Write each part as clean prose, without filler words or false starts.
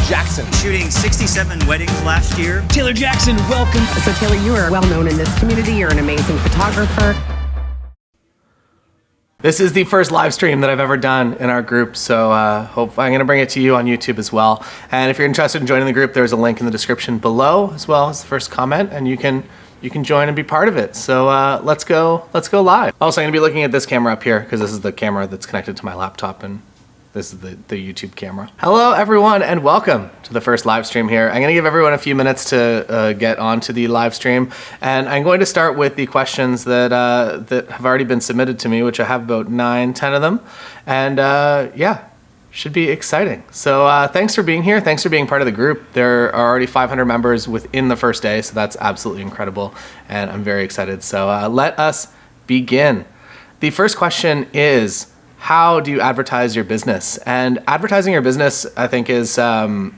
Jackson. Shooting 67 weddings last year. Taylor Jackson, welcome. So Taylor, you are well known in this community. You're an amazing photographer. This is the first live stream that I've ever done in our group, so hope I'm going to bring it to you on YouTube as well. And if you're interested in joining the group, there's a link in the description below, as well as the first comment, and you can join and be part of it. So let's go live. Also, I'm going to be looking at this camera up here because this is the camera that's connected to my laptop, and this is the YouTube camera. Hello, everyone, and welcome to the first live stream here. I'm going to give everyone a few minutes to get onto the live stream, and I'm going to start with the questions that have already been submitted to me, which I have about 9-10 of them, and yeah, should be exciting. So thanks for being here. Thanks for being part of the group. There are already 500 members within the first day, so that's absolutely incredible, and I'm very excited. So let us begin. The first question is, how do you advertise your business? And advertising your business, I think, is, well,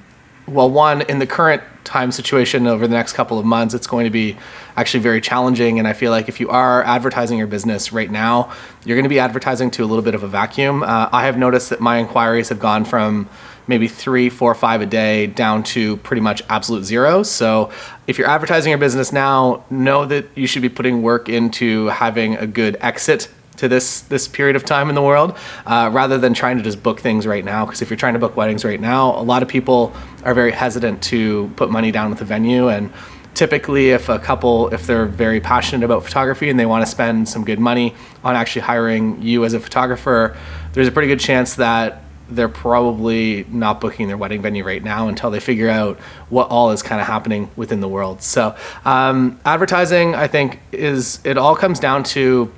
one, in the current time situation over the next couple of months, it's going to be actually very challenging. And I feel like if you are advertising your business right now, you're going to be advertising to a little bit of a vacuum. I have noticed that my inquiries have gone from maybe 3, 4, 5 a day down to pretty much absolute zero. So if you're advertising your business now, know that you should be putting work into having a good exit to this period of time in the world, rather than trying to just book things right now. Because if you're trying to book weddings right now, a lot of people are very hesitant to put money down with the venue. And typically if a couple, if they're very passionate about photography and they want to spend some good money on actually hiring you as a photographer, there's a pretty good chance that they're probably not booking their wedding venue right now until they figure out what all is kind of happening within the world. So advertising, I think, it all comes down to,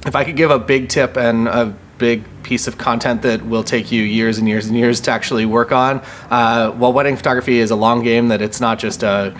if I could give a big tip and a big piece of content that will take you years and years and years to actually work on, while wedding photography is a long game, that it's not just a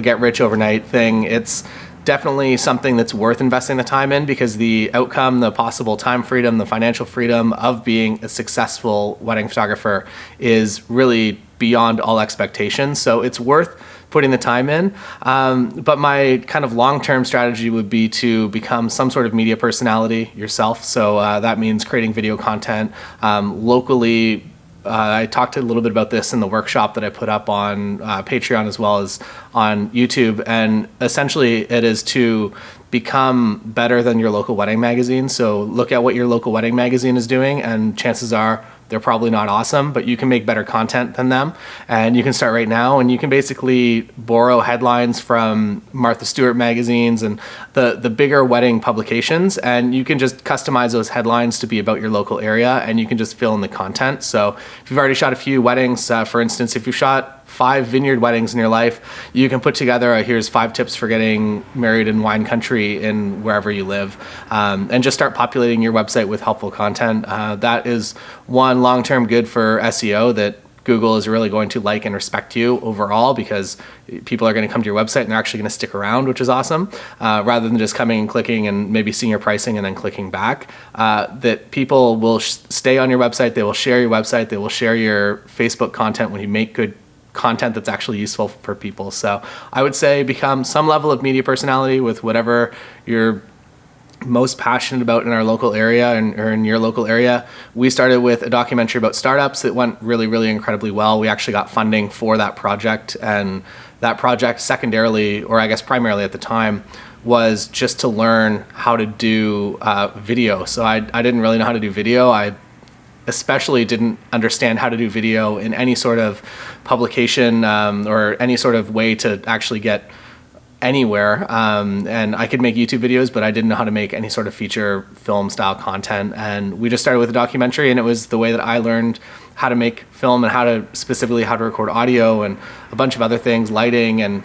get rich overnight thing. It's definitely something that's worth investing the time in, because the outcome, the possible time freedom, the financial freedom of being a successful wedding photographer is really beyond all expectations. So it's worth putting the time in. But my kind of long-term strategy would be to become some sort of media personality yourself. So that means creating video content locally. I talked a little bit about this in the workshop that I put up on Patreon as well as on YouTube. And essentially it is to become better than your local wedding magazine. So look at what your local wedding magazine is doing, and chances are they're probably not awesome, but you can make better content than them. And you can start right now, and you can basically borrow headlines from Martha Stewart magazines and the bigger wedding publications, and you can just customize those headlines to be about your local area, and you can just fill in the content. So if you've already shot a few weddings, for instance, if you've shot 5 vineyard weddings in your life, you can put together here's 5 tips for getting married in wine country in wherever you live, and just start populating your website with helpful content. That is one long-term good for SEO, that Google is really going to like and respect you overall, because people are going to come to your website and they're actually going to stick around, which is awesome, rather than just coming and clicking and maybe seeing your pricing and then clicking back. That people will stay on your website, they will share your website, they will share your Facebook content when you make good content that's actually useful for people. So I would say become some level of media personality with whatever you're most passionate about in our local area or in your local area. We started with a documentary about startups that went really, really incredibly well. We actually got funding for that project, and that project secondarily, or I guess primarily at the time, was just to learn how to do video. So I didn't really know how to do video. I especially didn't understand how to do video in any sort of publication or any sort of way to actually get anywhere. And I could make YouTube videos, but I didn't know how to make any sort of feature film style content. And we just started with a documentary, and it was the way that I learned how to make film and how to record audio and a bunch of other things, lighting, and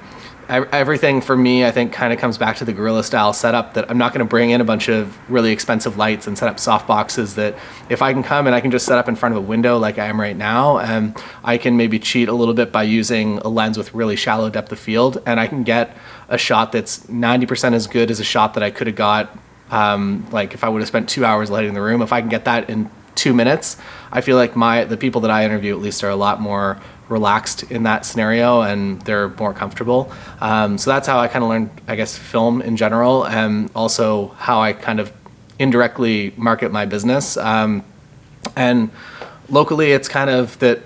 everything for me, I think, kind of comes back to the guerrilla style setup, that I'm not going to bring in a bunch of really expensive lights and set up soft boxes. That if I can come and I can just set up in front of a window like I am right now, and I can maybe cheat a little bit by using a lens with really shallow depth of field, and I can get a shot that's 90% as good as a shot that I could have got like if I would have spent 2 hours lighting the room. If I can get that in 2 minutes, I feel like the people that I interview at least are a lot more relaxed in that scenario, and they're more comfortable. So that's how I kind of learned, I guess, film in general, and also how I kind of indirectly market my business. And locally, it's kind of that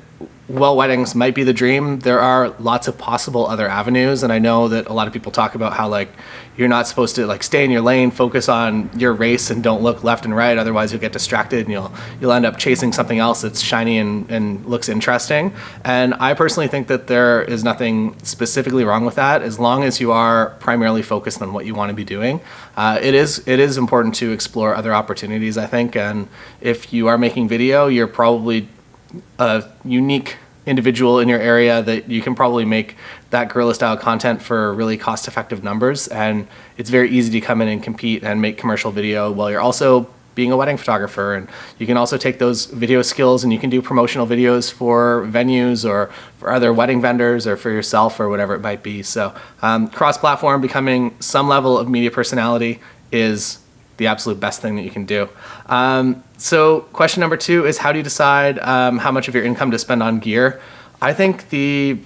while weddings might be the dream, there are lots of possible other avenues. And I know that a lot of people talk about how like you're not supposed to like stay in your lane, focus on your race and don't look left and right. Otherwise you'll get distracted and you'll end up chasing something else that's shiny and looks interesting. And I personally think that there is nothing specifically wrong with that, as long as you are primarily focused on what you want to be doing. It is important to explore other opportunities, I think. And if you are making video, you're probably a unique individual in your area that you can probably make that guerrilla style content for really cost effective numbers, and it's very easy to come in and compete and make commercial video while you're also being a wedding photographer. And you can also take those video skills and you can do promotional videos for venues or for other wedding vendors or for yourself or whatever it might be. So cross-platform, becoming some level of media personality is the absolute best thing that you can do. So question number 2 is, how do you decide how much of your income to spend on gear? I think the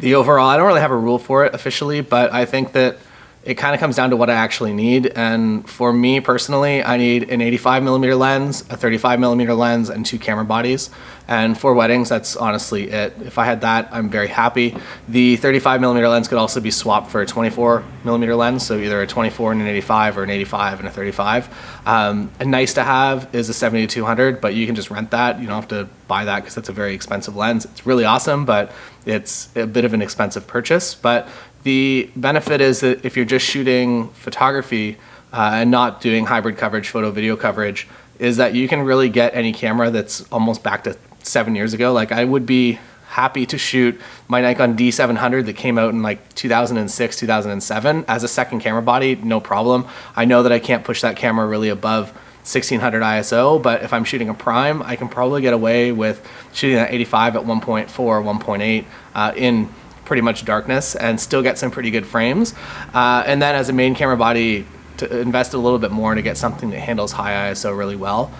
overall, I don't really have a rule for it officially, but I think that it kind of comes down to what I actually need. And for me personally, I need an 85mm lens, a 35mm lens, and 2 camera bodies. And for weddings, that's honestly it. If I had that, I'm very happy. The 35mm lens could also be swapped for a 24mm lens, so either a 24 and an 85 or an 85 and a 35. A nice to have is a 70-200, but you can just rent that. You don't have to buy that because that's a very expensive lens. It's really awesome, but it's a bit of an expensive purchase. But the benefit is that if you're just shooting photography and not doing hybrid coverage, photo video coverage, is that you can really get any camera that's almost back to 7 years ago. Like I would be happy to shoot my Nikon D700 that came out in like 2006, 2007 as a second camera body, no problem. I know that I can't push that camera really above 1600 ISO, but if I'm shooting a prime, I can probably get away with shooting that 85 at 1.4, 1.8 in pretty much darkness and still get some pretty good frames. And then as a main camera body, to invest a little bit more to get something that handles high ISO really well.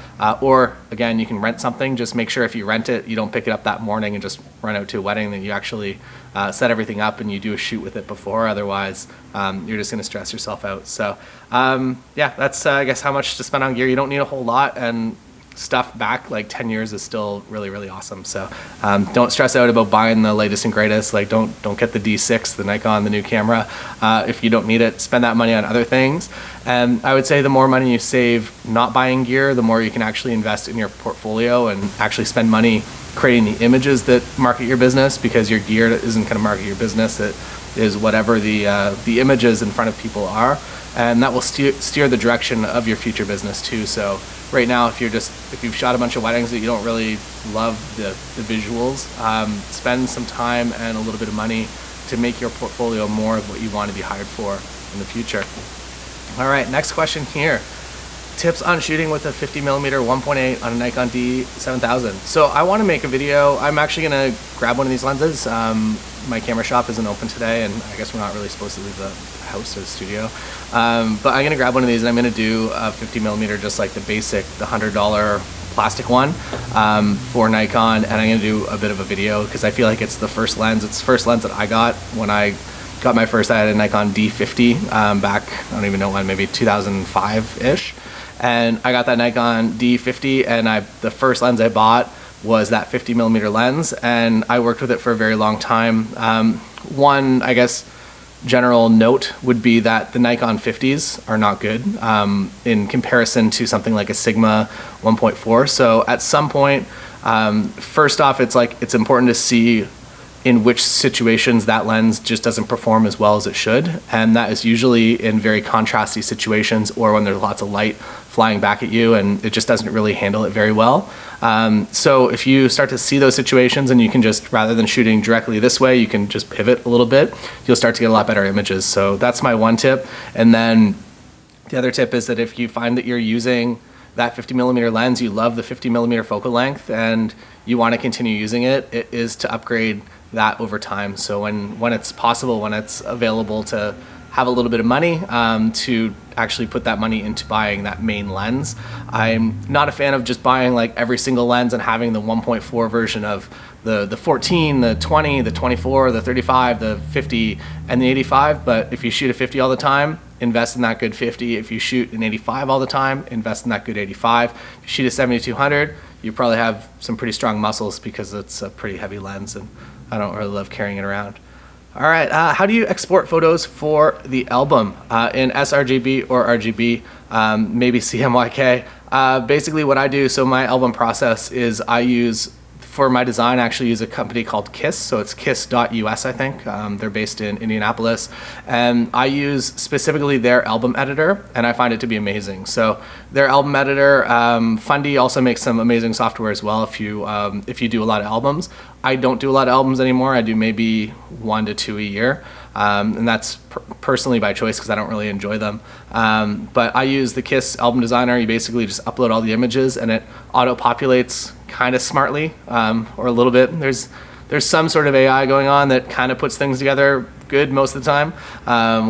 Or again, you can rent something. Just make sure if you rent it, you don't pick it up that morning and just run out to a wedding, that you actually set everything up and you do a shoot with it before. Otherwise, you're just gonna stress yourself out. So yeah, that's I guess how much to spend on gear. You don't need a whole lot, and stuff back like 10 years is still really, really awesome. So don't stress out about buying the latest and greatest. Like don't get the D6, the Nikon, the new camera. If you don't need it, spend that money on other things. And I would say the more money you save not buying gear, the more you can actually invest in your portfolio and actually spend money creating the images that market your business, because your gear isn't going to market your business. It is whatever the images in front of people are, and that will steer the direction of your future business too. So right now, if you've shot a bunch of weddings that you don't really love the visuals, spend some time and a little bit of money to make your portfolio more of what you want to be hired for in the future. All right, next question here. Tips on shooting with a 50mm 1.8 on a Nikon D7000. So I want to make a video. I'm actually going to grab one of these lenses. My camera shop isn't open today, and I guess we're not really supposed to leave the house or the studio. But I'm going to grab one of these and I'm going to do a 50mm, just like the basic, the $100 plastic one for Nikon, and I'm going to do a bit of a video because I feel like it's the first lens. It's the first lens that I got when I got my first. I had a Nikon D50 back, I don't even know when, maybe 2005-ish. And I got that Nikon D50, and the first lens I bought was that 50mm lens, and I worked with it for a very long time. One, I guess, general note would be that the Nikon 50s are not good in comparison to something like a Sigma 1.4. So at some point, first off, it's important to see in which situations that lens just doesn't perform as well as it should, and that is usually in very contrasty situations or when there's lots of light flying back at you and it just doesn't really handle it very well. So if you start to see those situations and you can just, rather than shooting directly this way, you can just pivot a little bit, you'll start to get a lot better images. So that's my one tip. And then the other tip is that if you find that you're using that 50mm lens, you love the 50mm focal length and you want to continue using it, it is to upgrade that over time. So when it's possible, when it's available to have a little bit of money to actually put that money into buying that main lens. I'm not a fan of just buying like every single lens and having the 1.4 version of the 14, the 20, the 24, the 35, the 50, and the 85. But if you shoot a 50 all the time, invest in that good 50. If you shoot an 85 all the time, invest in that good 85. If you shoot a 7200, you probably have some pretty strong muscles because it's a pretty heavy lens, and I don't really love carrying it around. All right, how do you export photos for the album in sRGB or RGB, maybe CMYK? Basically what I do, so my album process is I use, for my design, I actually use a company called Kiss, so it's kiss.us, I think. They're based in Indianapolis, and I use specifically their album editor, and I find it to be amazing. So their album editor, Fundy also makes some amazing software as well if you do a lot of albums. I don't do a lot of albums anymore. I do maybe 1 to 2 a year, and that's personally by choice because I don't really enjoy them. But I use the Kiss album designer. You basically just upload all the images and it auto-populates kind of smartly, or a little bit. There's some sort of AI going on that kind of puts things together good most of the time,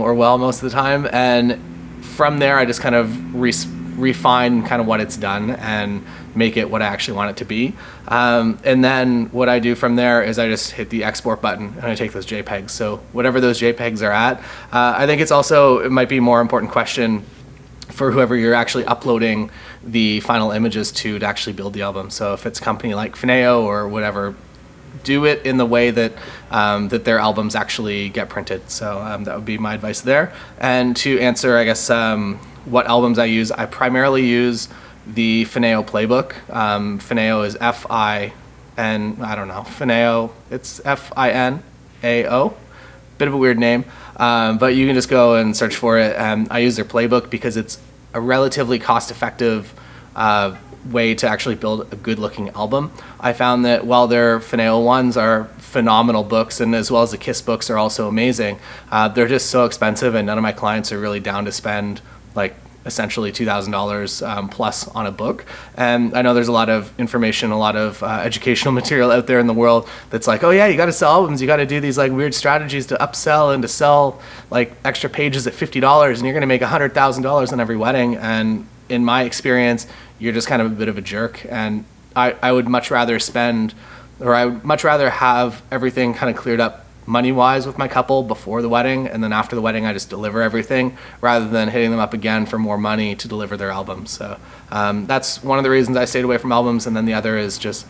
or well most of the time. And from there, I just kind of refine kind of what it's done and make it what I actually want it to be. And then what I do from there is I just hit the export button and I take those JPEGs. So whatever those JPEGs are at, I think it might be a more important question for whoever you're actually uploading the final images to actually build the album. So if it's a company like Fineo or whatever, do it in the way that that their albums actually get printed. So that would be my advice there. And to answer, I guess, what albums I use, I primarily use the Fineo playbook. Fineo is Fineo, it's Finao, bit of a weird name, but you can just go and search for it. I use their playbook because it's a relatively cost-effective way to actually build a good-looking album. I found that while their Fineo ones are phenomenal books, and as well as the Kiss books are also amazing, they're just so expensive, and none of my clients are really down to spend like essentially $2,000 plus on a book. And I know there's a lot of information, a lot of educational material out there in the world that's like, oh yeah, you got to sell albums, you got to do these like weird strategies to upsell and to sell like extra pages at $50, and you're going to make $100,000 on every wedding. And in my experience, you're just kind of a bit of a jerk. And I would much rather have everything kind of cleared up money-wise with my couple before the wedding, and then after the wedding I just deliver everything rather than hitting them up again for more money to deliver their albums. So that's one of the reasons I stayed away from albums. And then the other is just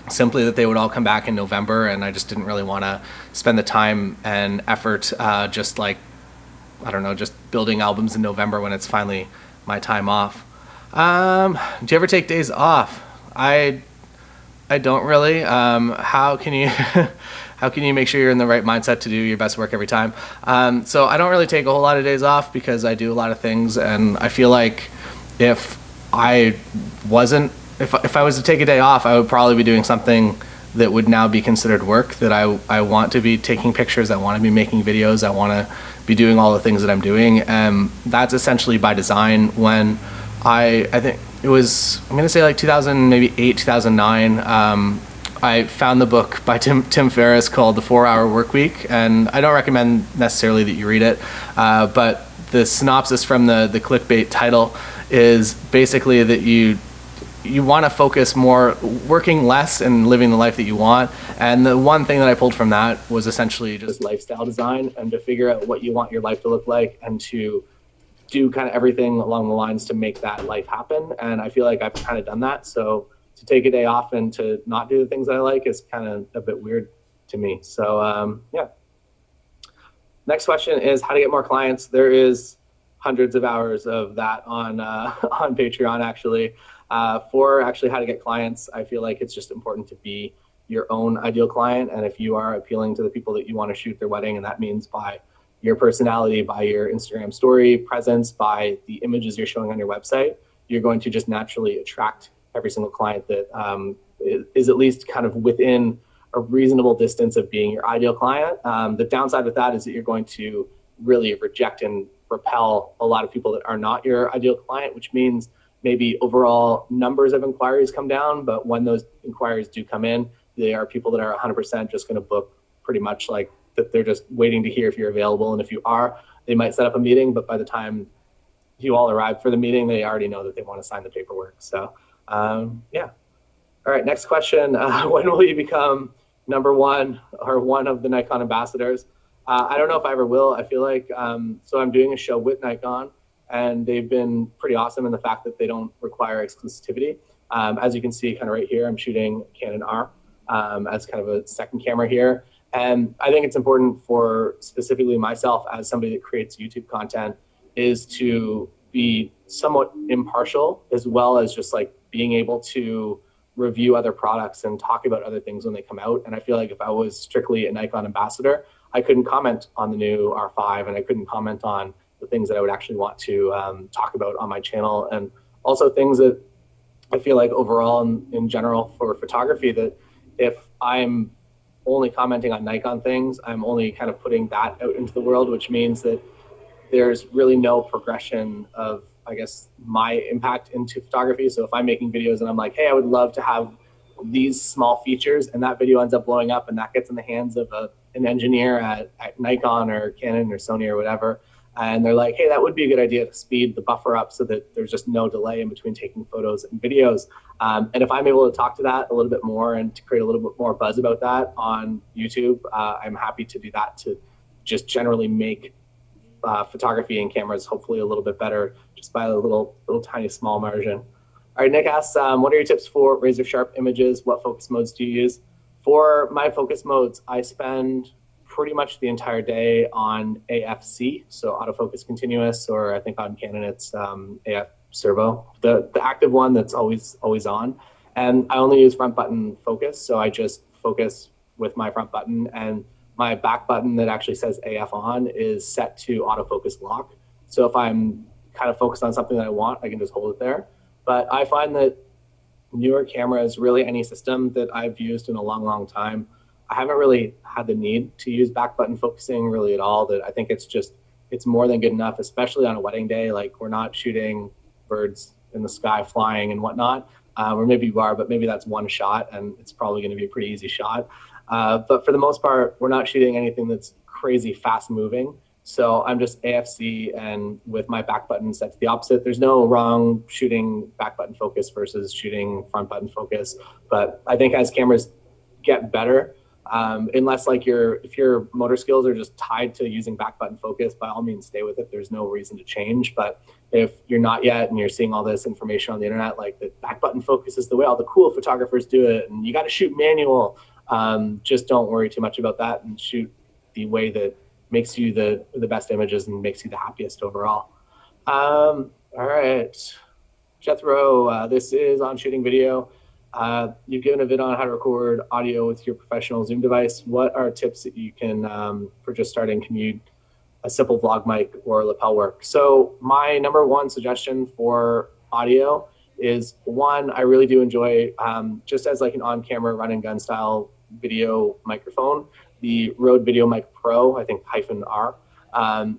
simply that they would all come back in November, and I just didn't really want to spend the time and effort just building albums in November when it's finally my time off. Do you ever take days off? I don't really. How can you how can you make sure you're in the right mindset to do your best work every time? So I don't really take a whole lot of days off because I do a lot of things, and I feel like if I was to take a day off, I would probably be doing something that would now be considered work, that I want to be taking pictures, I want to be making videos, I want to be doing all the things that I'm doing. And that's essentially by design. When I think it was, I'm going to say like 2008, 2009, I found the book by Tim Ferriss called The 4-Hour Workweek, and I don't recommend necessarily that you read it, but the synopsis from the clickbait title is basically that you want to focus more working less and living the life that you want. And the one thing that I pulled from that was essentially just lifestyle design, and to figure out what you want your life to look like and to do kind of everything along the lines to make that life happen. And I feel like I've kind of done that. So to take a day off and to not do the things that I like is kind of a bit weird to me. So yeah. Next question is how to get more clients. There is hundreds of hours of that on on Patreon actually. For actually how to get clients, I feel like it's just important to be your own ideal client. And if you are appealing to the people that you want to shoot their wedding, and that means by your personality, by your Instagram story presence, by the images you're showing on your website, you're going to just naturally attract every single client that is at least kind of within a reasonable distance of being your ideal client. The downside with that is that you're going to really reject and repel a lot of people that are not your ideal client, which means maybe overall numbers of inquiries come down, but when those inquiries do come in, they are people that are 100% just going to book pretty much like that. They're just waiting to hear if you're available. And if you are, they might set up a meeting, but by the time you all arrive for the meeting, they already know that they want to sign the paperwork. So yeah. All right, next question. When will you become number one or one of the Nikon ambassadors? I don't know if I ever will. I feel like, so I'm doing a show with Nikon, and they've been pretty awesome in the fact that they don't require exclusivity. As you can see kind of right here, I'm shooting Canon R as kind of a second camera here. And I think it's important for specifically myself as somebody that creates YouTube content is to be somewhat impartial, as well as just like being able to review other products and talk about other things when they come out. And I feel like if I was strictly a Nikon ambassador, I couldn't comment on the new R5, and I couldn't comment on the things that I would actually want to talk about on my channel. And also things that I feel like overall in general for photography, that if I'm only commenting on Nikon things, I'm only kind of putting that out into the world, which means that there's really no progression of, I guess, my impact into photography. So if I'm making videos and I'm like, hey, I would love to have these small features, and that video ends up blowing up and that gets in the hands of an engineer at Nikon or Canon or Sony or whatever, and they're like, hey, that would be a good idea to speed the buffer up so that there's just no delay in between taking photos and videos. And if I'm able to talk to that a little bit more and to create a little bit more buzz about that on YouTube, I'm happy to do that, to just generally make photography and cameras hopefully a little bit better, just by a little tiny small margin. All right, Nick asks, what are your tips for razor sharp images? What focus modes do you use? For my focus modes, I spend pretty much the entire day on AFC, so autofocus continuous, or I think on Canon it's AF servo, the active one that's always on. And I only use front button focus, so I just focus with my front button, and my back button that actually says AF on is set to autofocus lock. So if I'm kind of focused on something that I want, I can just hold it there. But I find that newer cameras, really any system that I've used in a long time, I haven't really had the need to use back button focusing really at all. That I think it's more than good enough, especially on a wedding day. Like, we're not shooting birds in the sky flying and whatnot, or maybe you are, but maybe that's one shot and it's probably going to be a pretty easy shot. But for the most part, we're not shooting anything that's crazy fast moving. So I'm just AFC, and with my back button set to the opposite. There's no wrong shooting back button focus versus shooting front button focus. But I think as cameras get better, unless like if your motor skills are just tied to using back button focus, by all means stay with it. There's no reason to change. But if you're not yet and you're seeing all this information on the internet, like the back button focus is the way all the cool photographers do it, and you got to shoot manual, just don't worry too much about that and shoot the way that makes you the best images and makes you the happiest overall. All right, Jethro, this is on shooting video. You've given a vid on how to record audio with your professional Zoom device. What are tips that you can, for just starting, can you a simple vlog mic or lapel work? So my number one suggestion for audio is, one, I really do enjoy, just as like an on-camera run and gun style video microphone, the Rode VideoMic Pro, I think -R,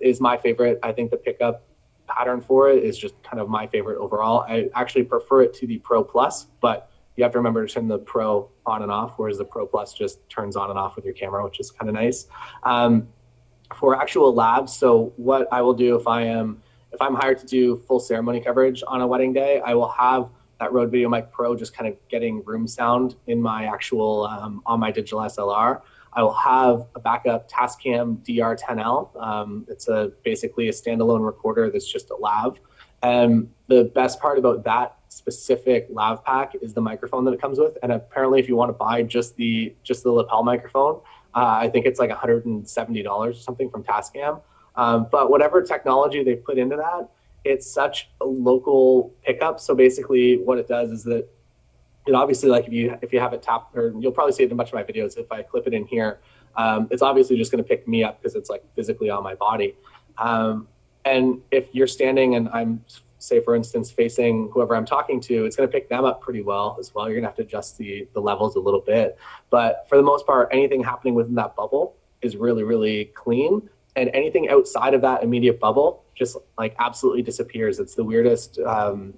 is my favorite. I think the pickup pattern for it is just kind of my favorite overall. I actually prefer it to the Pro Plus, but you have to remember to turn the Pro on and off, whereas the Pro Plus just turns on and off with your camera, which is kind of nice. For actual labs, so what I will do if I'm hired to do full ceremony coverage on a wedding day, I will have that Rode VideoMic Pro just kind of getting room sound in my actual, on my digital SLR. I will have a backup Tascam DR10L. It's basically a standalone recorder that's just a lav. And the best part about that specific lav pack is the microphone that it comes with. And apparently if you want to buy just the lapel microphone, I think it's like $170 or something from Tascam. But whatever technology they put into that, it's such a local pickup. So basically what it does is that it obviously, like if you have it tapped, or you'll probably see it in a bunch of my videos, if I clip it in here, it's obviously just going to pick me up because it's like physically on my body. And if you're standing and I'm, say for instance, facing whoever I'm talking to, it's going to pick them up pretty well as well. You're going to have to adjust the levels a little bit. But for the most part, anything happening within that bubble is really, really clean. And anything outside of that immediate bubble just like absolutely disappears. It's the weirdest,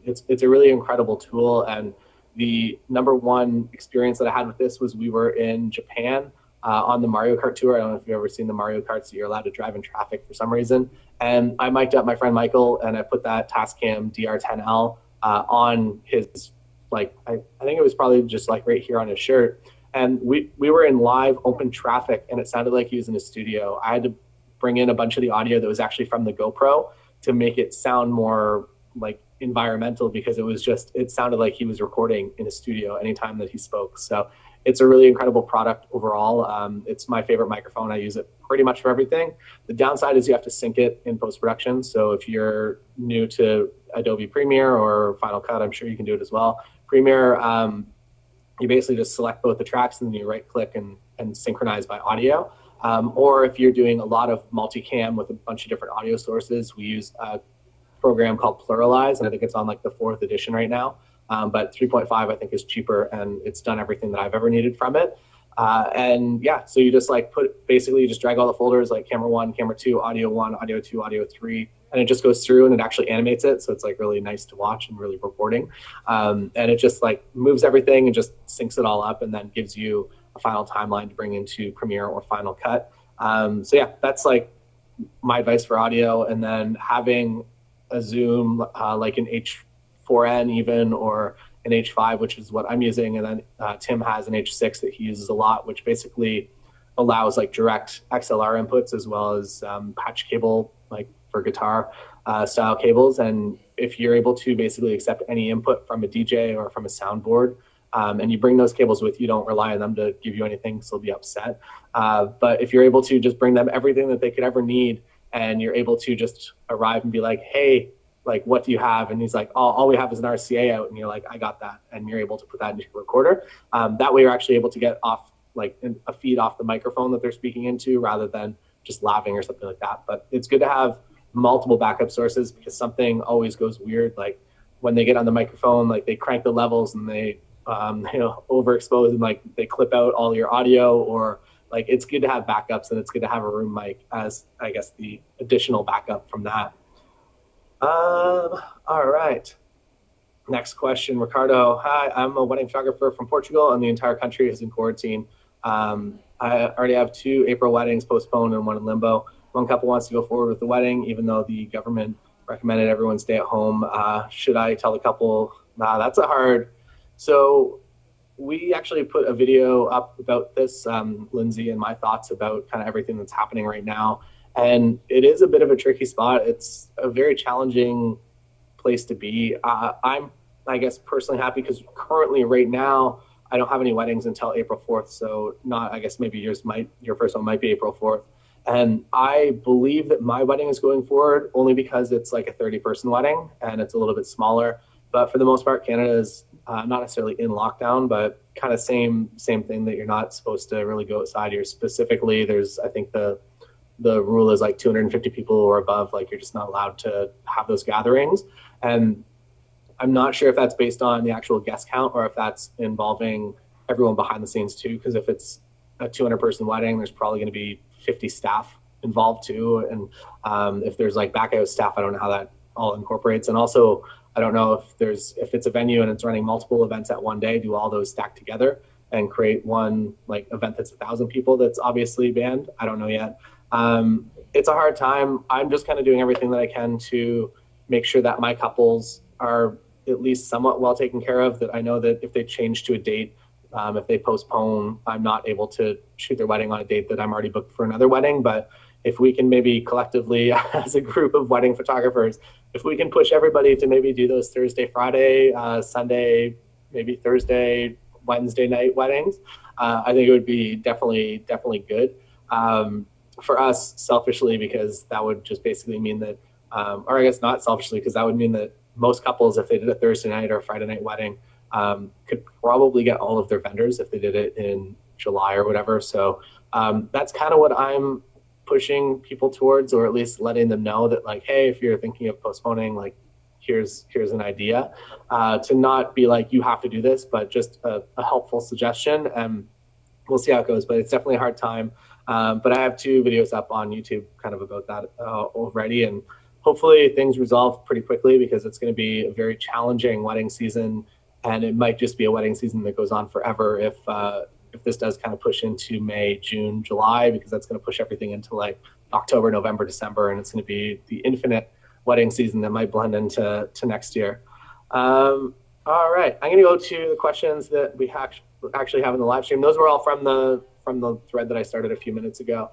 it's a really incredible tool. And the number one experience that I had with this was we were in Japan on the Mario Kart tour. I don't know if you've ever seen the Mario Karts that you're allowed to drive in traffic for some reason. And I mic'd up my friend Michael and I put that Tascam DR10L on his, like, I think it was probably just like right here on his shirt. And we were in live open traffic and it sounded like he was in a studio. I had to bring in a bunch of the audio that was actually from the GoPro to make it sound more like environmental, because it sounded like he was recording in a studio anytime that he spoke. So it's a really incredible product overall. It's my favorite microphone. I use it pretty much for everything. The downside is you have to sync it in post-production. So if you're new to Adobe Premiere or Final Cut, I'm sure you can do it as well. Premiere, you basically just select both the tracks and then you right click and synchronize by audio. Or if you're doing a lot of multicam with a bunch of different audio sources, we use a program called Pluralize, and I think it's on like the 4th edition right now. But 3.5 I think is cheaper, and it's done everything that I've ever needed from it. And yeah, so you just like basically you just drag all the folders like camera 1, camera 2, audio 1, audio 2, audio 3, and it just goes through and it actually animates it. So it's like really nice to watch and really rewarding. And it just like moves everything and just syncs it all up and then gives you a final timeline to bring into Premiere or Final Cut. So yeah, that's like my advice for audio. And then having a zoom like an H4n even, or an H5, which is what I'm using. And then Tim has an H6 that he uses a lot, which basically allows like direct XLR inputs as well as patch cable, like for guitar style cables. And if you're able to basically accept any input from a DJ or from a soundboard, and you bring those cables with you, don't rely on them to give you anything, so they'll be upset. But if you're able to just bring them everything that they could ever need, and you're able to just arrive and be like, hey, like, what do you have? And he's like, oh, all we have is an RCA out. And you're like, I got that. And you're able to put that into your recorder. That way you're actually able to get off like a feed off the microphone that they're speaking into, rather than just laving or something like that. But it's good to have multiple backup sources, because something always goes weird. Like when they get on the microphone, like they crank the levels and they overexpose and like they clip out all your audio, or like it's good to have backups, and it's good to have a room mic as, I guess, the additional backup from that. All right. Next question, Ricardo. Hi, I'm a wedding photographer from Portugal, and the entire country is in quarantine. I already have 2 April weddings postponed and 1 in limbo. One couple wants to go forward with the wedding, even though the government recommended everyone stay at home. Should I tell the couple? Nah, that's a hard. So we actually put a video up about this, Lindsay, and my thoughts about kind of everything that's happening right now. And it is a bit of a tricky spot. It's a very challenging place to be. I'm, I guess, personally happy because currently right now, I don't have any weddings until April 4th. So not, I guess maybe your first one might be April 4th. And I believe that my wedding is going forward only because it's like a 30-person wedding and it's a little bit smaller. But for the most part, Canada is not necessarily in lockdown, but kind of same thing, that you're not supposed to really go outside. You're specifically, there's, I think the rule is like 250 people or above, like you're just not allowed to have those gatherings. And I'm not sure if that's based on the actual guest count or if that's involving everyone behind the scenes too. Because if it's a 200-person wedding, there's probably going to be 50 staff involved too. And if there's like back out staff, I don't know how that all incorporates. And also, I don't know if it's a venue and it's running multiple events at one day, do all those stack together and create one like event that's 1,000 people that's obviously banned? I don't know yet. It's a hard time. I'm just kind of doing everything that I can to make sure that my couples are at least somewhat well taken care of, that I know that if they change to a date, if they postpone, I'm not able to shoot their wedding on a date that I'm already booked for another wedding. But if we can maybe collectively as a group of wedding photographers, if we can push everybody to maybe do those Thursday, Friday, Sunday, maybe Thursday, Wednesday night weddings, I think it would be definitely good. For us selfishly, because that would just basically mean that, or I guess not selfishly, because that would mean that most couples, if they did a Thursday night or a Friday night wedding, could probably get all of their vendors if they did it in July or whatever. So that's kind of what I'm pushing people towards, or at least letting them know that, like, hey, if you're thinking of postponing, like, here's an idea, to not be like, you have to do this, but just a helpful suggestion, and we'll see how it goes. But it's definitely a hard time. But I have 2 videos up on YouTube kind of about that already, and hopefully things resolve pretty quickly, because it's going to be a very challenging wedding season, and it might just be a wedding season that goes on forever if this does kind of push into May, June, July, because that's going to push everything into like October, November, December, and it's going to be the infinite wedding season that might blend into next year. All right, I'm going to go to the questions that we actually have in the live stream. Those were all from the thread that I started a few minutes ago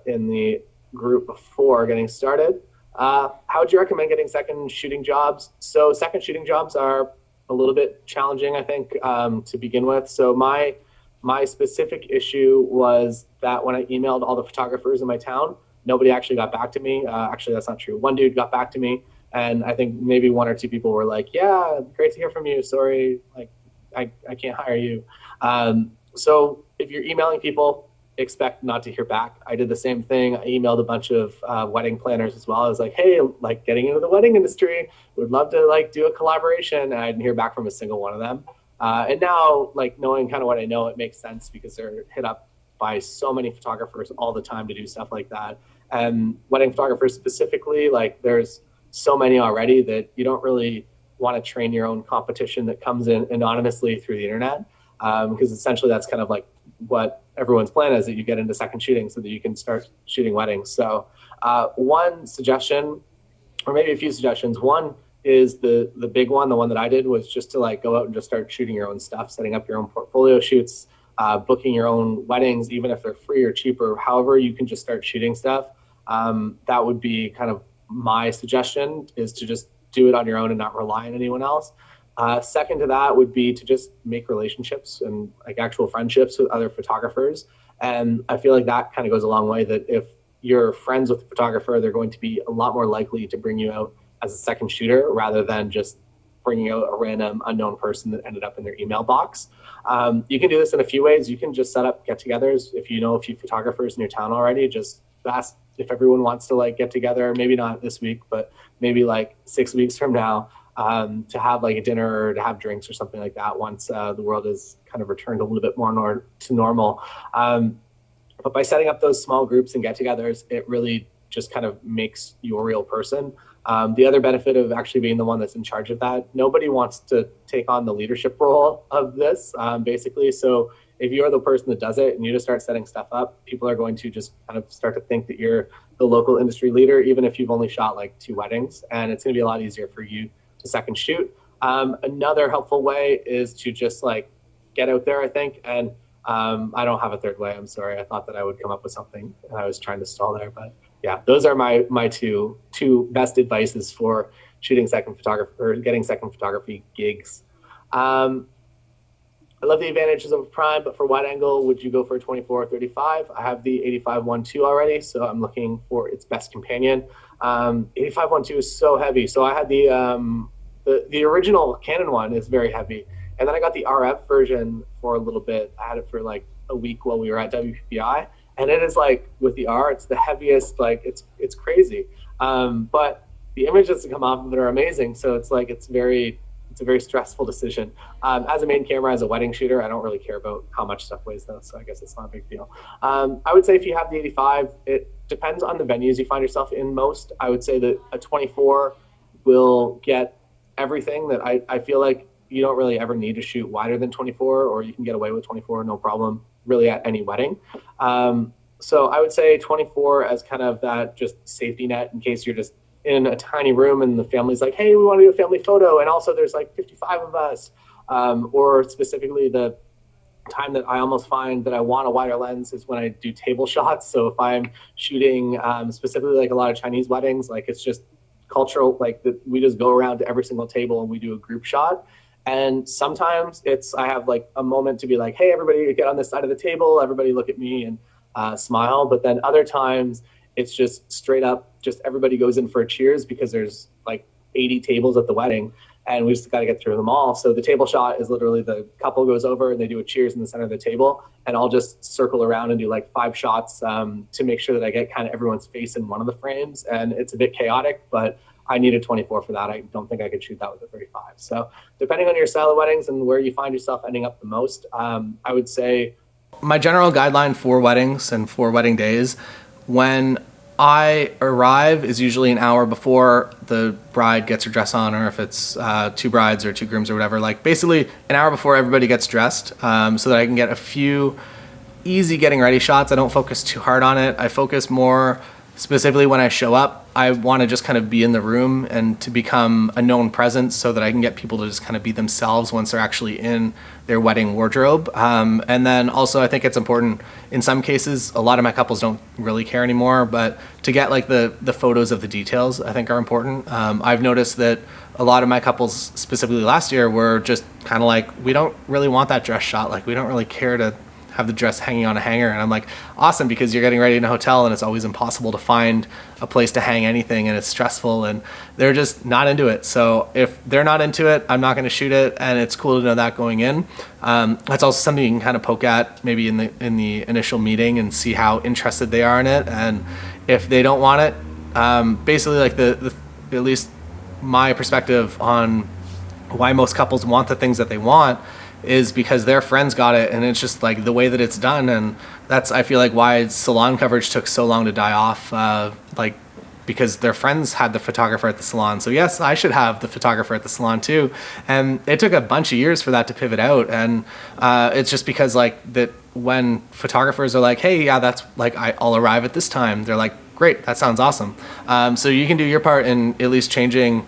in the group before getting started. How would you recommend getting second shooting jobs? So second shooting jobs are a little bit challenging, I think, to begin with. So my specific issue was that when I emailed all the photographers in my town, nobody actually got back to me. Actually, that's not true. One dude got back to me, and I think maybe one or two people were like, "Yeah, great to hear from you. Sorry, like I can't hire you." So if you're emailing people, expect not to hear back. I did the same thing. I emailed a bunch of wedding planners as well. I was like, "Hey, like getting into the wedding industry, would love to like do a collaboration." And I didn't hear back from a single one of them. And now, like knowing kind of what I know, it makes sense because they're hit up by so many photographers all the time to do stuff like that. And wedding photographers specifically, like there's so many already that you don't really want to train your own competition that comes in anonymously through the internet. Because essentially that's kind of like what everyone's plan is, that you get into second shooting so that you can start shooting weddings. So one suggestion, or maybe a few suggestions. One is the big one, the one that I did, was just to like go out and just start shooting your own stuff, setting up your own portfolio shoots, booking your own weddings, even if they're free or cheaper, however you can just start shooting stuff. That would be kind of my suggestion, is to just do it on your own and not rely on anyone else. Second to that would be to just make relationships and like actual friendships with other photographers. And I feel like that kind of goes a long way, that if you're friends with a photographer, they're going to be a lot more likely to bring you out as a second shooter rather than just bringing out a random unknown person that ended up in their email box. You can do this in a few ways. You can just set up get-togethers. If you know a few photographers in your town already, just ask if everyone wants to like get together, maybe not this week, but maybe like 6 weeks from now, to have like a dinner or to have drinks or something like that once the world is kind of returned a little bit more to normal. But by setting up those small groups and get-togethers, it really just kind of makes you a real person. The other benefit of actually being the one that's in charge of that, nobody wants to take on the leadership role of this, basically. So if you're the person that does it and you just start setting stuff up, people are going to just kind of start to think that you're the local industry leader, even if you've only shot like 2 weddings, and it's going to be a lot easier for you to second shoot. Another helpful way is to just like get out there, I think. And I don't have a third way. I'm sorry. I thought that I would come up with something and I was trying to stall there, but yeah, those are my two best advices for shooting second photography or getting second photography gigs. I love the advantages of a prime, but for wide angle, would you go for a 24 or 35? I have the 85-1.2 already, so I'm looking for its best companion. 85-1.2 is so heavy. So I had the original Canon one is very heavy. And then I got the RF version for a little bit. I had it for like a week while we were at WPPI. And it is like, with the R, it's the heaviest, like it's crazy. But the images that come off of it are amazing. So it's like, it's a very stressful decision. As a main camera, as a wedding shooter, I don't really care about how much stuff weighs though. So I guess it's not a big deal. I would say if you have the 85, it depends on the venues you find yourself in most. I would say that a 24 will get everything that I feel like you don't really ever need to shoot wider than 24, or you can get away with 24, no problem, really at any wedding. So I would say 24 as kind of that just safety net in case you're just in a tiny room and the family's like, hey, we want to do a family photo. And also there's like 55 of us. Or specifically the time that I almost find that I want a wider lens is when I do table shots. So if I'm shooting specifically like a lot of Chinese weddings, like it's just cultural, like we just go around to every single table and we do a group shot. And sometimes I have like a moment to be like, hey, everybody get on this side of the table, everybody look at me and smile. But then other times it's just straight up, just everybody goes in for a cheers because there's like 80 tables at the wedding and we just got to get through them all. So the table shot is literally the couple goes over and they do a cheers in the center of the table, and I'll just circle around and do like 5 shots to make sure that I get kind of everyone's face in one of the frames. And it's a bit chaotic, but I need a 24 for that. I don't think I could shoot that with a 35. So depending on your style of weddings and where you find yourself ending up the most, I would say my general guideline for weddings and for wedding days, when I arrive is usually an hour before the bride gets her dress on, or if it's 2 brides or 2 grooms or whatever, like basically an hour before everybody gets dressed, so that I can get a few easy getting ready shots. I don't focus too hard on it. I focus more specifically when I show up, I want to just kind of be in the room and to become a known presence so that I can get people to just kind of be themselves once they're actually in their wedding wardrobe. And then also I think it's important in some cases, a lot of my couples don't really care anymore, but to get like the photos of the details I think are important. I've noticed that a lot of my couples, specifically last year, were just kind of like, we don't really want that dress shot. Like we don't really care to have the dress hanging on a hanger. And I'm like, awesome, because you're getting ready in a hotel and it's always impossible to find a place to hang anything and it's stressful and they're just not into it. So if they're not into it, I'm not going to shoot it, and it's cool to know that going in. That's also something you can kind of poke at maybe in the initial meeting and see how interested they are in it. And if they don't want it, basically like the at least my perspective on why most couples want the things that they want is because their friends got it, and it's just like the way that it's done. And that's, I feel like, why salon coverage took so long to die off, like because their friends had the photographer at the salon. So yes, I should have the photographer at the salon too. And it took a bunch of years for that to pivot out. And it's just because like that when photographers are like, hey, yeah, that's like, I'll arrive at this time, they're like, great, that sounds awesome. So you can do your part in at least changing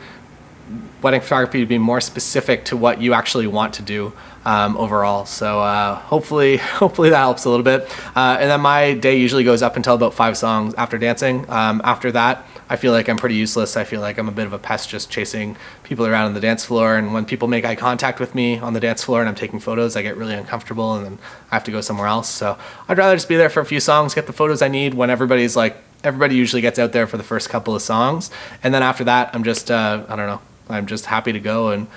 wedding photography to be more specific to what you actually want to do overall. So hopefully that helps a little bit. And then my day usually goes up until about 5 songs after dancing. After that, I feel like I'm pretty useless. I feel like I'm a bit of a pest just chasing people around on the dance floor. And when people make eye contact with me on the dance floor and I'm taking photos, I get really uncomfortable and then I have to go somewhere else. So I'd rather just be there for a few songs, get the photos I need when everybody usually gets out there for the first couple of songs. And then after that, I'm just, I don't know, I'm just happy to go and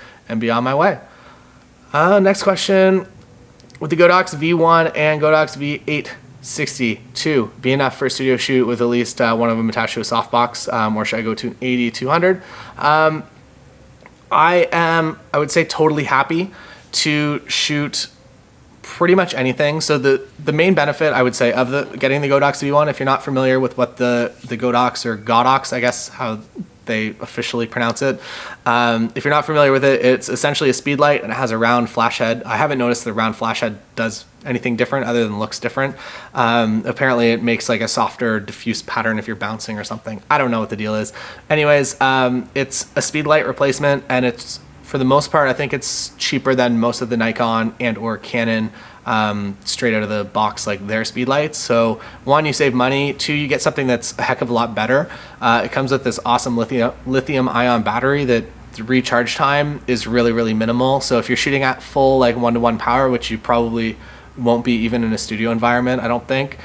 be on my way. Next question, would the Godox V1 and Godox V862 be enough for a studio shoot with at least one of them attached to a softbox, or should I go to an 80-200? I would say totally happy to shoot pretty much anything. So the main benefit, I would say, of getting the Godox V1, if you're not familiar with what the Godox or Godox, I guess how they officially pronounce it. If you're not familiar with it, it's essentially a speed light and it has a round flash head. I haven't noticed the round flash head does anything different other than looks different. Apparently it makes like a softer diffuse pattern if you're bouncing or something. I don't know what the deal is. Anyways, it's a speed light replacement, and it's, for the most part, I think it's cheaper than most of the Nikon and or Canon straight out of the box, like their speed lights. So 1, you save money. 2, you get something that's a heck of a lot better. It comes with this awesome lithium ion battery that the recharge time is really, really minimal. So if you're shooting at full like 1-to-1 power, which you probably won't be even in a studio environment, I don't think,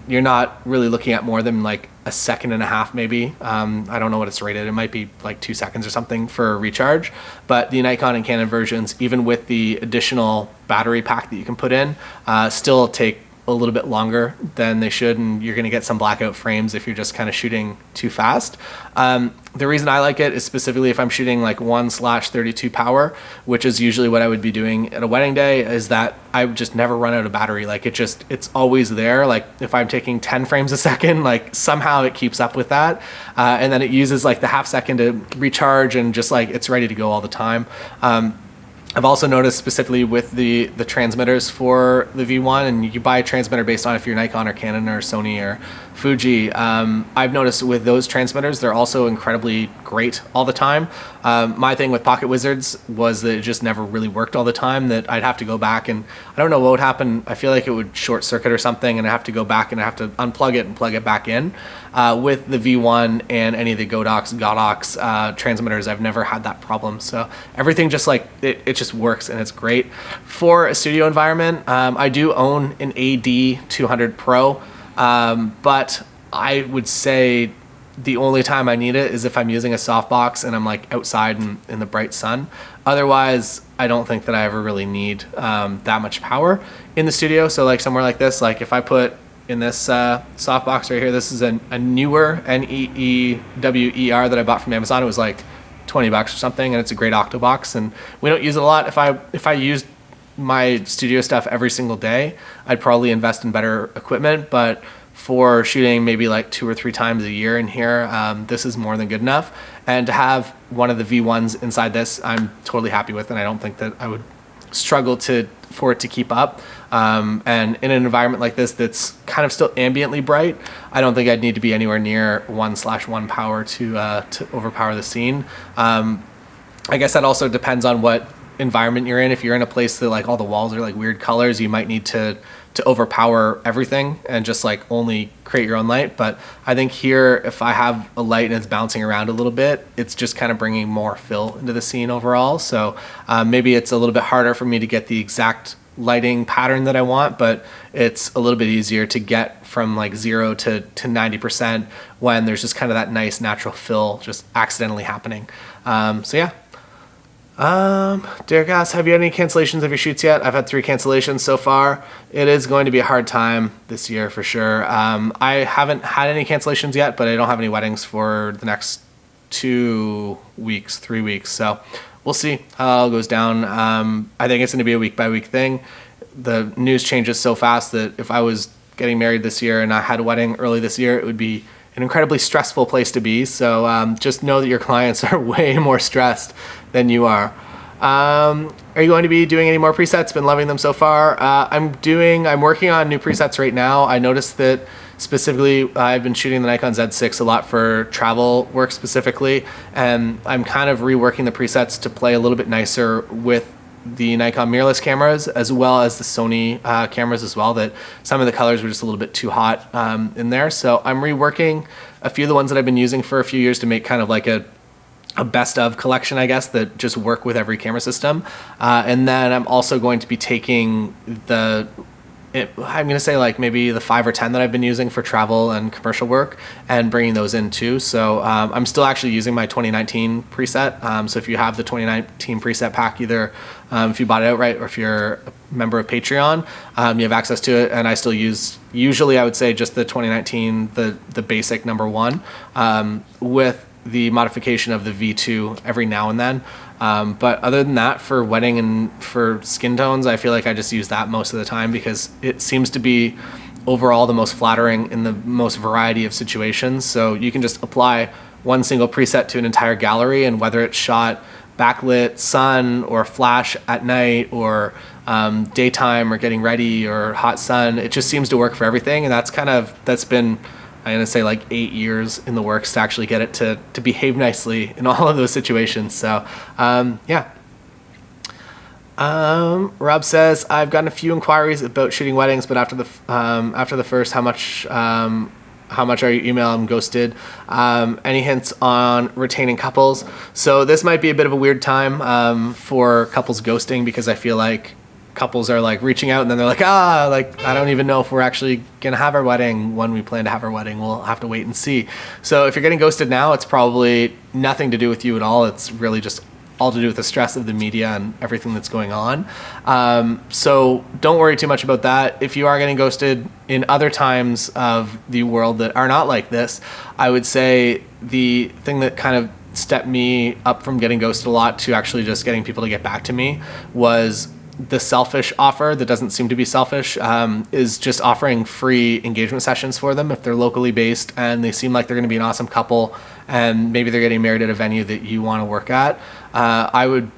you're not really looking at more than like a 1.5 seconds maybe. I don't know what it's rated. It might be like 2 seconds or something for a recharge. But the Nikon and Canon versions, even with the additional battery pack that you can put in, still take a little bit longer than they should, and you're going to get some blackout frames if you're just kind of shooting too fast. The reason I like it is specifically if I'm shooting like 1/32 power, which is usually what I would be doing at a wedding day, is that I would just never run out of battery. Like it's always there. Like if I'm taking 10 frames a second, like somehow it keeps up with that. And then it uses like the 1/2 second to recharge, and just like it's ready to go all the time. I've also noticed specifically with the transmitters for the V1, and you buy a transmitter based on if you're Nikon or Canon or Sony or Fuji. I've noticed with those transmitters, they're also incredibly great all the time. My thing with Pocket Wizards was that it just never really worked all the time, that I'd have to go back and I don't know what would happen. I feel like it would short circuit or something, and I have to go back and I have to unplug it and plug it back in. With the V1 and any of the Godox transmitters, I've never had that problem. So everything just like, it just works and it's great. For a studio environment, I do own an AD200 Pro, but I would say the only time I need it is if I'm using a softbox and I'm like outside in the bright sun. Otherwise, I don't think that I ever really need that much power in the studio. So like somewhere like this, like if I put in this softbox right here, this is a newer NEEWER that I bought from Amazon. It was like $20 or something, and it's a great octobox, and we don't use it a lot. If I used my studio stuff every single day, I'd probably invest in better equipment, but for shooting maybe like 2 or 3 times a year in here, this is more than good enough. And to have one of the V1s inside this, I'm totally happy with, and I don't think that I would struggle for it to keep up. And in an environment like this that's kind of still ambiently bright, I don't think I'd need to be anywhere near 1/1 power to overpower the scene. I guess that also depends on what environment you're in. If you're in a place that like all the walls are like weird colors, you might need to overpower everything and just like only create your own light. But I think here, if I have a light and it's bouncing around a little bit, it's just kind of bringing more fill into the scene overall. So maybe it's a little bit harder for me to get the exact lighting pattern that I want, but it's a little bit easier to get from like 0 to 90% when there's just kind of that nice natural fill just accidentally happening. So yeah. Derek asks, have you had any cancellations of your shoots yet? I've had 3 cancellations so far. It is going to be a hard time this year for sure. I haven't had any cancellations yet, but I don't have any weddings for the next 2 weeks, 3 weeks. So we'll see how it all goes down. I think it's going to be a week by week thing. The news changes so fast that if I was getting married this year and I had a wedding early this year, it would be an incredibly stressful place to be. So just know that your clients are way more stressed than you are. Are you going to be doing any more presets? Been loving them so far. I'm working on new presets right now. I noticed that specifically I've been shooting the Nikon Z6 a lot for travel work specifically, and I'm kind of reworking the presets to play a little bit nicer with the Nikon mirrorless cameras as well as the Sony cameras as well, that some of the colors were just a little bit too hot in there. So I'm reworking a few of the ones that I've been using for a few years to make kind of like a best of collection, I guess, that just work with every camera system. And then I'm also going to be taking I'm going to say like maybe the 5 or 10 that I've been using for travel and commercial work and bringing those in too. So I'm still actually using my 2019 preset. So if you have the 2019 preset pack, either if you bought it outright or if you're a member of Patreon, you have access to it. And I still use, usually I would say just the 2019, the basic number 1 with the modification of the V2 every now and then. But other than that, for wedding and for skin tones, I feel like I just use that most of the time because it seems to be overall the most flattering in the most variety of situations. So you can just apply one single preset to an entire gallery, and whether it's shot backlit, sun, or flash at night, or daytime, or getting ready, or hot sun, it just seems to work for everything. And that's been, I'm going to say like 8 years in the works to actually get it to behave nicely in all of those situations. So, yeah. Rob says, I've gotten a few inquiries about shooting weddings, but after the first, how much are you email? I'm ghosted. Any hints on retaining couples? So this might be a bit of a weird time, for couples ghosting, because I feel like couples are like reaching out and then they're like, I don't even know if we're actually gonna have our wedding when we plan to have our wedding. We'll have to wait and see. So if you're getting ghosted now, it's probably nothing to do with you at all. It's really just all to do with the stress of the media and everything that's going on. So don't worry too much about that. If you are getting ghosted in other times of the world that are not like this, I would say the thing that kind of stepped me up from getting ghosted a lot to actually just getting people to get back to me was the selfish offer that doesn't seem to be selfish, is just offering free engagement sessions for them if they're locally based and they seem like they're going to be an awesome couple and maybe they're getting married at a venue that you want to work at. I would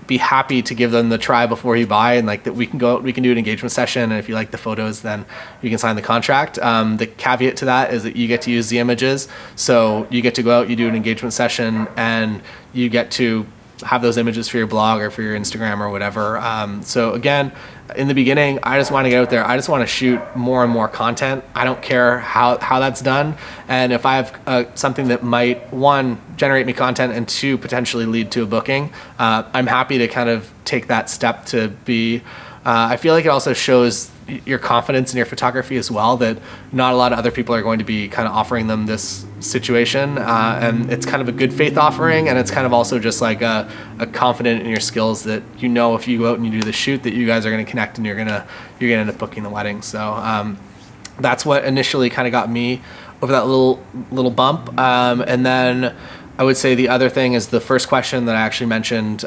be happy to give them the try before you buy, and like that we can do an engagement session, and if you like the photos, then you can sign the contract. The caveat to that is that you get to use the images, so you get to go out, you do an engagement session, and you get to have those images for your blog or for your Instagram or whatever. So again, in the beginning, I just want to get out there. I just want to shoot more and more content. I don't care how that's done. And if I have something that might, 1, generate me content, and 2, potentially lead to a booking, I'm happy to kind of take that step to be, I feel like it also shows your confidence in your photography as well, that not a lot of other people are going to be kind of offering them this situation, and it's kind of a good faith offering, and it's kind of also just like a confident in your skills that if you go out and you do the shoot that you guys are going to connect and you're gonna end up booking the wedding. So that's what initially kind of got me over that little bump, and then I would say the other thing is the first question that I actually mentioned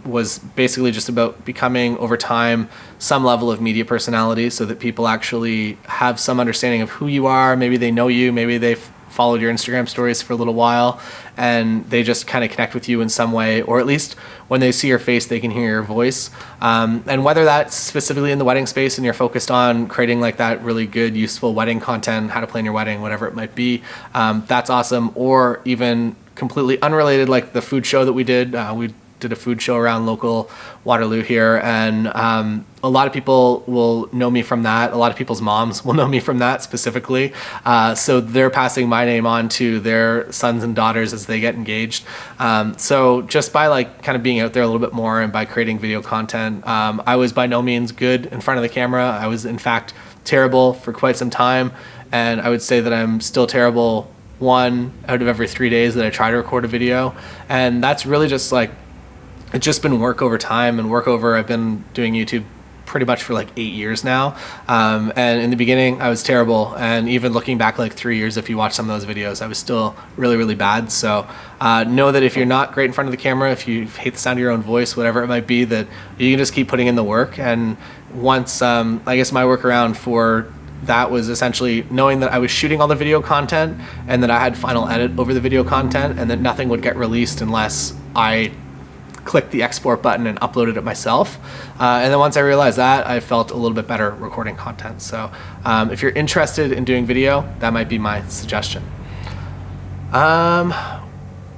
was basically just about becoming, over time, some level of media personality so that people actually have some understanding of who you are. Maybe they know you, maybe they've followed your Instagram stories for a little while, and they just kind of connect with you in some way, or at least when they see your face, they can hear your voice. And whether that's specifically in the wedding space and you're focused on creating like that really good, useful wedding content, how to plan your wedding, whatever it might be, that's awesome. Or even completely unrelated, like the food show that we did. We did a food show around local Waterloo here, and a lot of people will know me from that. A lot of people's moms will know me from that specifically. So they're passing my name on to their sons and daughters as they get engaged. So just by like kind of being out there a little bit more and by creating video content, I was by no means good in front of the camera. I was in fact terrible for quite some time, and I would say that I'm still terrible 1 out of every 3 days that I try to record a video. And that's really just like, it's just been work over time and work over. I've been doing YouTube pretty much for like 8 years now. And in the beginning I was terrible. And even looking back like 3 years, if you watch some of those videos, I was still really, really bad. So know that if you're not great in front of the camera, if you hate the sound of your own voice, whatever it might be, that you can just keep putting in the work. And once, I guess my workaround for that was essentially knowing that I was shooting all the video content and that I had final edit over the video content, and that nothing would get released unless I clicked the export button and uploaded it myself. And then once I realized that, I felt a little bit better recording content. So if you're interested in doing video, that might be my suggestion.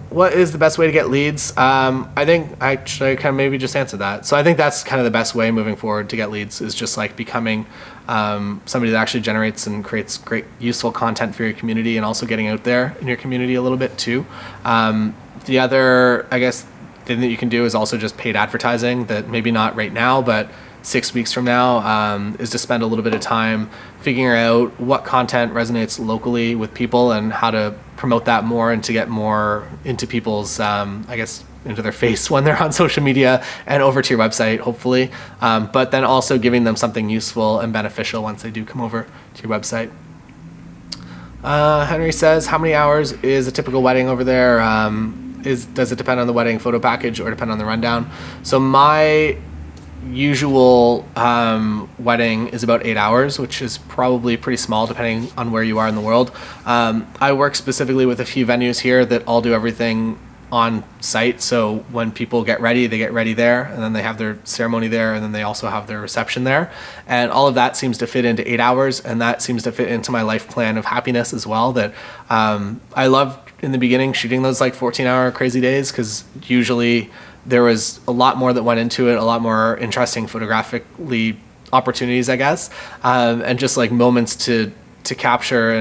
What is the best way to get leads? I think I kind of maybe just answered that. So I think that's kind of the best way moving forward to get leads, is just like becoming somebody that actually generates and creates great, useful content for your community, and also getting out there in your community a little bit too. The other, I guess, thing that you can do is also just paid advertising, that maybe not right now, but 6 weeks from now, is to spend a little bit of time figuring out what content resonates locally with people and how to promote that more and to get more into people's, I guess, into their face when they're on social media and over to your website, hopefully. But then also giving them something useful and beneficial once they do come over to your website. Henry says, how many hours is a typical wedding over there? Does it depend on the wedding photo package or depend on the rundown? So my usual wedding is about 8 hours, which is probably pretty small depending on where you are in the world. I work specifically with a few venues here that all do everything on site. So when people get ready, they get ready there, and then they have their ceremony there, and then they also have their reception there. And all of that seems to fit into 8 hours, and that seems to fit into my life plan of happiness as well. That I loved in the beginning shooting those like 14-hour crazy days, because usually there was a lot more that went into it, a lot more interesting photographically opportunities, I guess, and just like moments to capture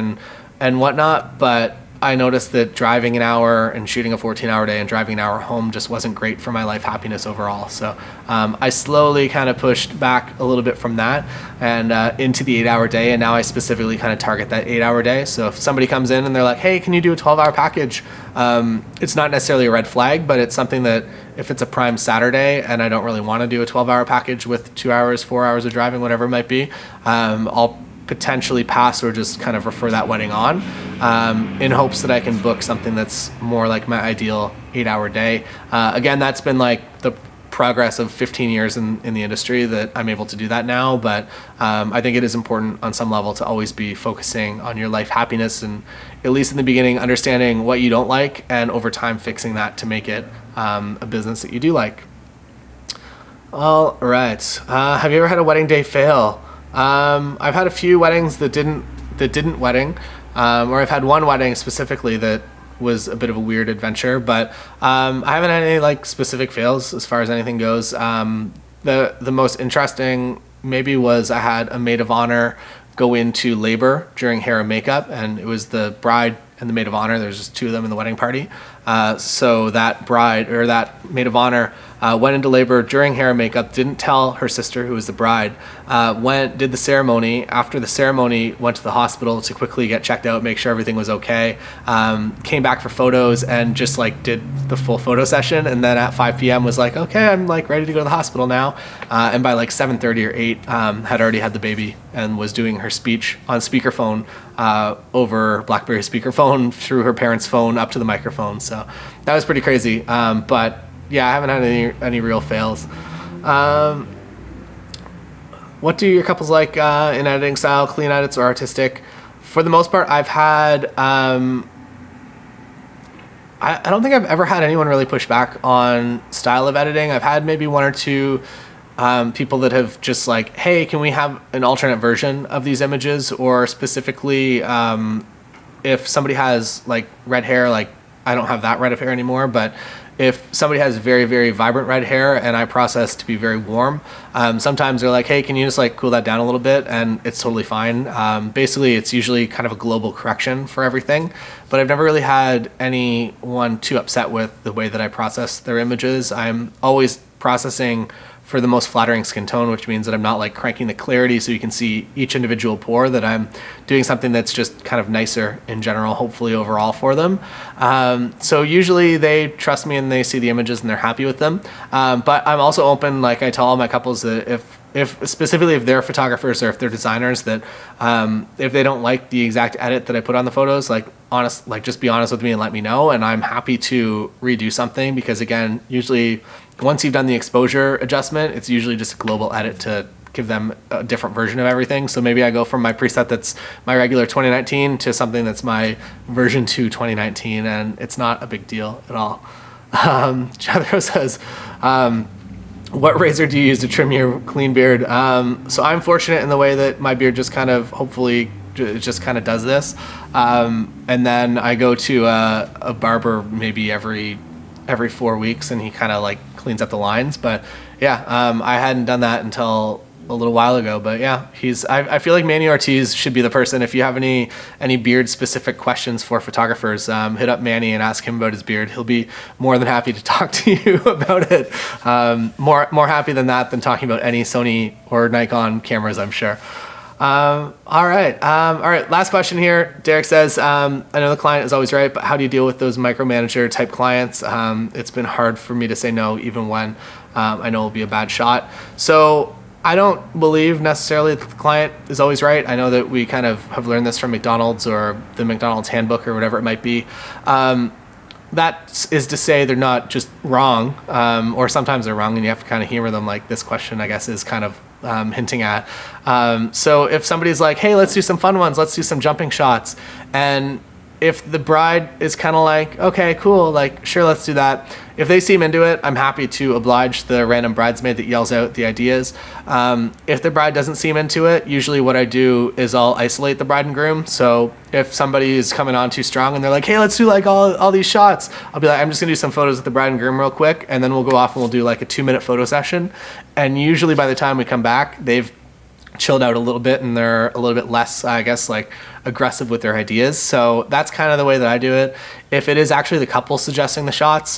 and whatnot. But I noticed that driving an hour and shooting a 14-hour day and driving an hour home just wasn't great for my life happiness overall. So I slowly kind of pushed back a little bit from that and into the 8-hour day. And now I specifically kind of target that 8-hour day. So if somebody comes in and they're like, hey, can you do a 12-hour package? It's not necessarily a red flag, but it's something that if it's a prime Saturday and I don't really want to do a 12-hour package with 2 hours, 4 hours of driving, whatever it might be, I'll potentially pass or just kind of refer that wedding on in hopes that I can book something that's more like my ideal 8-hour day. Again, that's been like the progress of 15 years in the industry that I'm able to do that now. But I think it is important on some level to always be focusing on your life happiness, and at least in the beginning, understanding what you don't like, and over time fixing that to make it a business that you do like. All right. Have you ever had a wedding day fail? I've had a few weddings that didn't wedding, or I've had one wedding specifically that was a bit of a weird adventure, but I haven't had any like specific fails as far as anything goes. The most interesting maybe was I had a maid of honor go into labor during hair and makeup, and it was the bride and the maid of honor. There's just two of them in the wedding party. So that bride, or that maid of honor, went into labor during hair and makeup, didn't tell her sister, who was the bride, did the ceremony. After the ceremony, went to the hospital to quickly get checked out, make sure everything was okay. Came back for photos and just like did the full photo session. And then at 5 p.m. was like, okay, I'm like ready to go to the hospital now. And by like 7:30 or 8, had already had the baby and was doing her speech on speakerphone, over BlackBerry speakerphone through her parents' phone up to the microphone. So that was pretty crazy. But yeah, I haven't had any real fails. What do your couples like in editing style, clean edits or artistic? For the most part, I've had, I don't think I've ever had anyone really push back on style of editing. I've had maybe one or two people that have just like, hey, can we have an alternate version of these images? Or specifically, if somebody has like red hair, like I don't have that red of hair anymore, but if somebody has very, very vibrant red hair and I process to be very warm, sometimes they're like, hey, can you just like cool that down a little bit? And it's totally fine. Basically, it's usually kind of a global correction for everything, but I've never really had anyone too upset with the way that I process their images. I'm always processing for the most flattering skin tone, which means that I'm not like cranking the clarity so you can see each individual pore, that I'm doing something that's just kind of nicer in general, hopefully overall for them. So usually they trust me and they see the images and they're happy with them. But I'm also open, like I tell all my couples, that if specifically if they're photographers or if they're designers, that if they don't like the exact edit that I put on the photos, like just be honest with me and let me know, and I'm happy to redo something, because again, usually once you've done the exposure adjustment, it's usually just a global edit to give them a different version of everything. So maybe I go from my preset that's my regular 2019 to something that's my version 2 2019, and it's not a big deal at all. Jethro says, what razor do you use to trim your clean beard? So I'm fortunate in the way that my beard just kind of, hopefully, it just kind of does this. And then I go to a barber maybe every 4 weeks, and he kind of like cleans up the lines. But yeah, I hadn't done that until a little while ago. But yeah, I feel like Manny Ortiz should be the person. If you have any beard specific questions for photographers, hit up Manny and ask him about his beard. He'll be more than happy to talk to you about it. More happy than that than talking about any Sony or Nikon cameras, I'm sure. All right. Last question here. Derek says, I know the client is always right, but how do you deal with those micromanager type clients? It's been hard for me to say no, even when I know it'll be a bad shot. So I don't believe necessarily that the client is always right. I know that we kind of have learned this from McDonald's or the McDonald's handbook or whatever it might be. That is to say they're not just wrong, or sometimes they're wrong and you have to kind of humor them, like this question, I guess, is kind of hinting at. So if somebody's like, hey, let's do some fun ones, let's do some jumping shots, and if the bride is kind of like, okay, cool, like, sure, let's do that. If they seem into it, I'm happy to oblige the random bridesmaid that yells out the ideas. If the bride doesn't seem into it, usually what I do is I'll isolate the bride and groom. So if somebody is coming on too strong and they're like, hey, let's do like all these shots, I'll be like, I'm just gonna do some photos with the bride and groom real quick, and then we'll go off and we'll do like a 2-minute photo session. And usually by the time we come back, they've chilled out a little bit and they're a little bit less, I guess, like aggressive with their ideas. So that's kind of the way that I do it. If it is actually the couple suggesting the shots,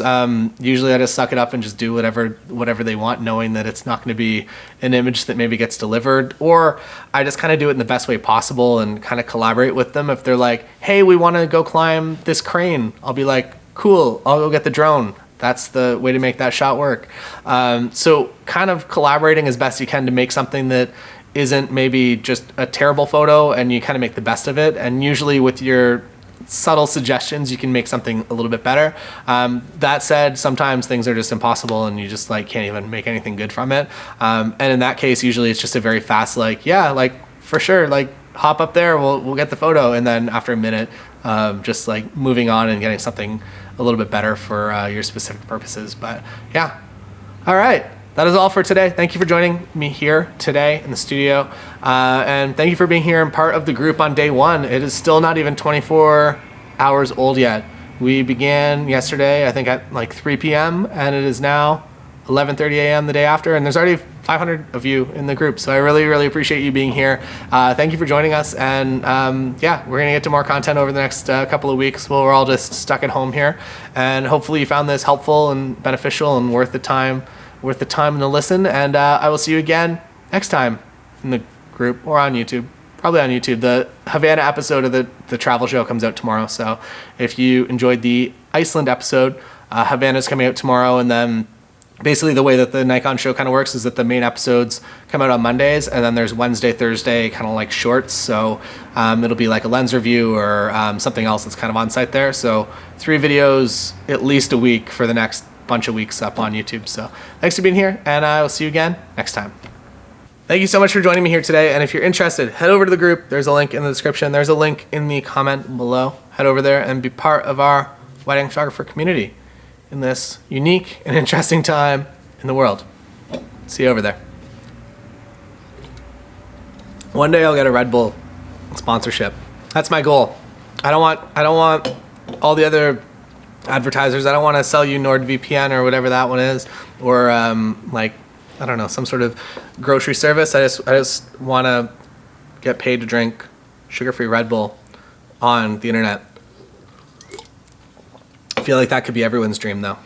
usually I just suck it up and just do whatever they want, knowing that it's not going to be an image that maybe gets delivered. Or I just kind of do it in the best way possible and kind of collaborate with them. If they're like, hey, we want to go climb this crane, I'll be like, cool, I'll go get the drone. That's the way to make that shot work. So kind of collaborating as best you can to make something that isn't maybe just a terrible photo, and you kind of make the best of it. And usually with your subtle suggestions, you can make something a little bit better. That said, sometimes things are just impossible and you just like can't even make anything good from it. And in that case, usually it's just a very fast, like, yeah, like for sure, like hop up there, we'll get the photo. And then after a minute, just like moving on and getting something a little bit better for your specific purposes. But yeah. All right. That is all for today. Thank you for joining me here today in the studio. And thank you for being here and part of the group on day one. It is still not even 24 hours old yet. We began yesterday, I think at like 3 p.m. and it is now 11:30 a.m. the day after. And there's already 500 of you in the group. So I really, really appreciate you being here. Thank you for joining us. And yeah, we're going to get to more content over the next couple of weeks while we're all just stuck at home here. And hopefully you found this helpful and beneficial and worth the time and the listen. And I will see you again next time in the group or on YouTube. Probably on YouTube. The Havana episode of the travel show comes out tomorrow. So if you enjoyed the Iceland episode, Havana's coming out tomorrow. And then basically the way that the Nikon show kind of works is that the main episodes come out on Mondays, and then there's Wednesday, Thursday kind of like shorts. So it'll be like a lens review or something else that's kind of on site there. So 3 videos at least a week for the next bunch of weeks up on YouTube. So thanks for being here, and I will see you again next time. Thank you so much for joining me here today. And if you're interested, head over to the group. There's a link in the description. There's a link in the comment below. Head over there and be part of our wedding photographer community in this unique and interesting time in the world. See you over there. One day I'll get a Red Bull sponsorship. That's my goal. I don't want all the other advertisers. I don't want to sell you NordVPN or whatever that one is, or like, I don't know, some sort of grocery service. I just want to get paid to drink sugar-free Red Bull on the internet. I feel like that could be everyone's dream, though.